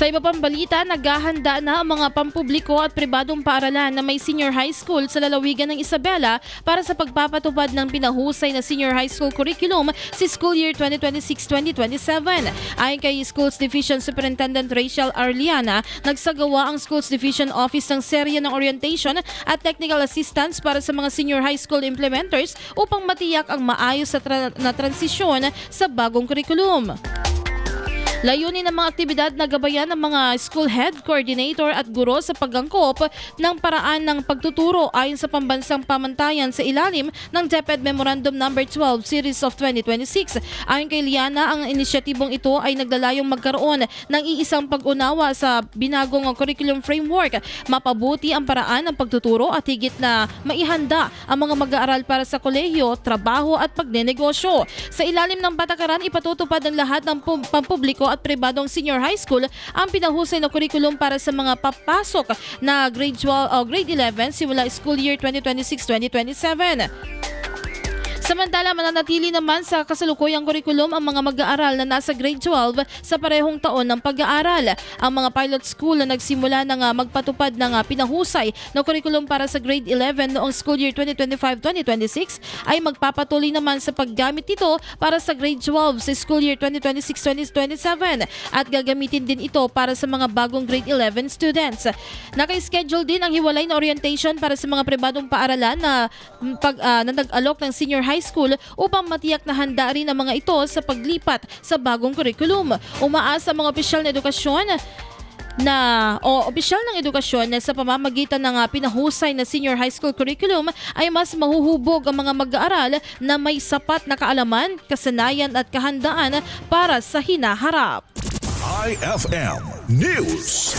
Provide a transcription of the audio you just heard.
Sa iba pang balita, naghahanda na ang mga pampubliko at pribadong paaralan na may senior high school sa lalawigan ng Isabela para sa pagpapatupad ng pinahusay na senior high school curriculum si school year 2026-2027. Ayon kay Schools Division Superintendent Rachel Arliana, nagsagawa ang Schools Division Office ng serye ng orientation at technical assistance para sa mga senior high school implementers upang matiyak ang maayos na transisyon sa bagong curriculum. Layunin ng mga aktibidad na gabayan ng mga school head, coordinator at guro sa pag-angkop ng paraan ng pagtuturo ayon sa pambansang pamantayan sa ilalim ng DepEd Memorandum No. 12 Series of 2026. Ayon kay Liana, ang inisyatibong ito ay naglalayong magkaroon ng iisang pag-unawa sa binagong curriculum framework, mapabuti ang paraan ng pagtuturo at higit na maihanda ang mga mag-aaral para sa kolehiyo, trabaho at pagnenegosyo. Sa ilalim ng patakaran, ipatutupad ng lahat ng pampubliko at pribadong senior high school ang pinahusay na curriculum para sa mga papasok na grade 12 o grade 11 simula school year 2026-2027. Samantala, mananatili naman sa kasalukuyang kurikulum ang mga mag-aaral na nasa grade 12 sa parehong taon ng pag-aaral. Ang mga pilot school na nagsimula na magpatupad ng pinahusay na kurikulum para sa grade 11 noong school year 2025-2026 ay magpapatuloy naman sa paggamit nito para sa grade 12 sa school year 2026-2027 at gagamitin din ito para sa mga bagong grade 11 students. Naka-schedule din ang hiwalay na orientation para sa mga pribadong paaralan na nag-alok ng senior high school upang matiyak na handa rin ang mga ito sa paglipat sa bagong curriculum. Umaasa ang mga opisyal ng edukasyon na sa pamamagitan ng pinahusay na senior high school curriculum ay mas mahuhubog ang mga mag-aaral na may sapat na kaalaman, kasanayan at kahandaan para sa hinaharap. IFM News.